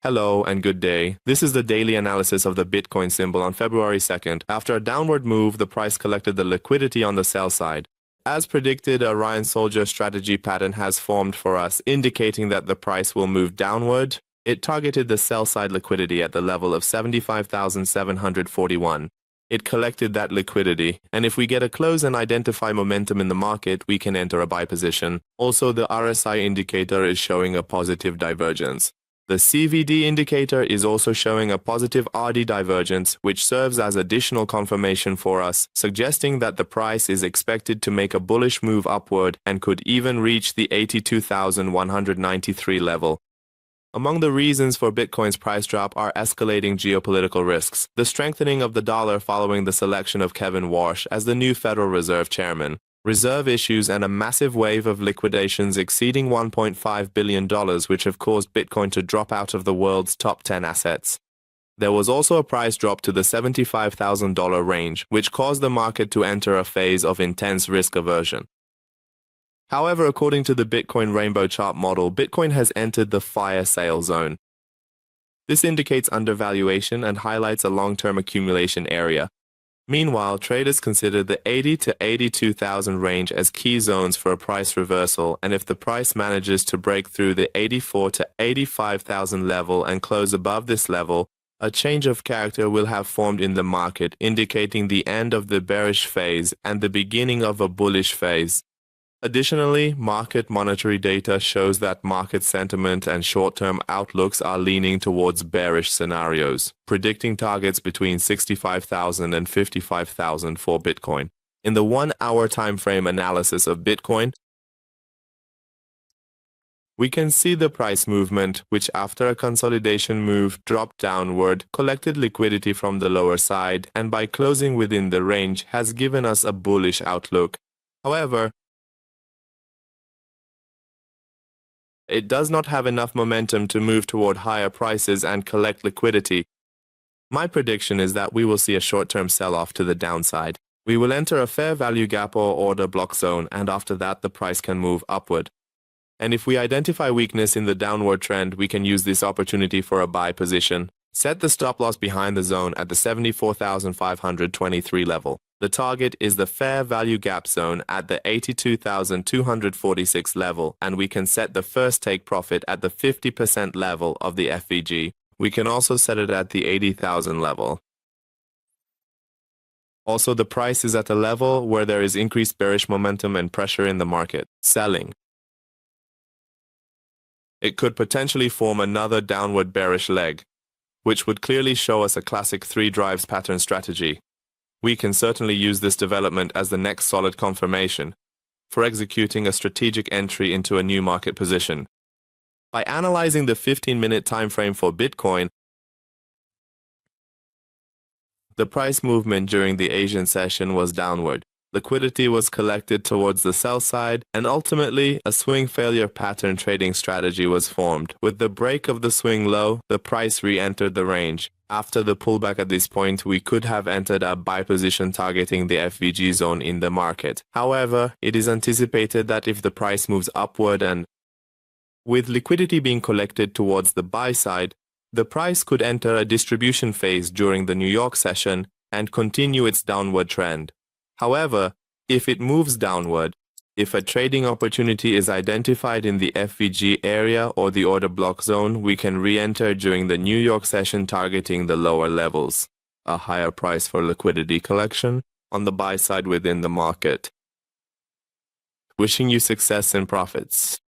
Hello and good day. This is the daily analysis of the Bitcoin symbol on February 2nd. After a downward move, the price collected the liquidity on the sell side. As predicted, a Ryan Soldier strategy pattern has formed for us, indicating that the price will move downward. It targeted the sell side liquidity at the level of 75,741. It collected that liquidity, and if we get a close and identify momentum in the market, we can enter a buy position. Also, the RSI indicator is showing a positive divergence. The CVD indicator is also showing a positive RD divergence, which serves as additional confirmation for us, suggesting that the price is expected to make a bullish move upward and could even reach the 82,193 level. Among the reasons for Bitcoin's price drop are escalating geopolitical risks, the strengthening of the dollar following the selection of Kevin Warsh as the new Federal Reserve Chairman, reserve issues, and a massive wave of liquidations exceeding $1.5 billion, which have caused Bitcoin to drop out of the world's top 10 assets. There was also a price drop to the $75,000 range, which caused the market to enter a phase of intense risk aversion. However, according to the Bitcoin Rainbow Chart model, Bitcoin has entered the fire sale zone. This indicates undervaluation and highlights a long-term accumulation area. Meanwhile, traders consider the 80 to 82,000 range as key zones for a price reversal, and if the price manages to break through the 84 to 85,000 level and close above this level, a change of character will have formed in the market, indicating the end of the bearish phase and the beginning of a bullish phase. Additionally, market monetary data shows that market sentiment and short-term outlooks are leaning towards bearish scenarios, predicting targets between 65,000 and 55,000 for Bitcoin. In the 1-hour timeframe analysis of Bitcoin, we can see the price movement, which after a consolidation move dropped downward, collected liquidity from the lower side, and by closing within the range has given us a bullish outlook. However, it does not have enough momentum to move toward higher prices and collect liquidity. My prediction is that we will see a short-term sell-off to the downside. We will enter a fair value gap or order block zone, and after that the price can move upward. And if we identify weakness in the downward trend, we can use this opportunity for a buy position. Set the stop loss behind the zone at the 74,523 level. The target is the fair value gap zone at the 82,246 level, and we can set the first take profit at the 50% level of the FVG. We can also set it at the 80,000 level. Also, the price is at a level where there is increased bearish momentum and pressure in the market. Selling. It could potentially form another downward bearish leg, which would clearly show us a classic 3 drives pattern strategy. We can certainly use this development as the next solid confirmation for executing a strategic entry into a new market position. By analyzing the 15-minute time frame for Bitcoin, the price movement during the Asian session was downward. Liquidity was collected towards the sell side, and ultimately, a swing failure pattern trading strategy was formed. With the break of the swing low, the price re-entered the range. After the pullback at this point, we could have entered a buy position targeting the FVG zone in the market. However, it is anticipated that if the price moves upward and with liquidity being collected towards the buy side, the price could enter a distribution phase during the New York session and continue its downward trend. However, if it moves downward, if a trading opportunity is identified in the FVG area or the order block zone, we can re-enter during the New York session targeting the lower levels, a higher price for liquidity collection on the buy side within the market. Wishing you success and profits.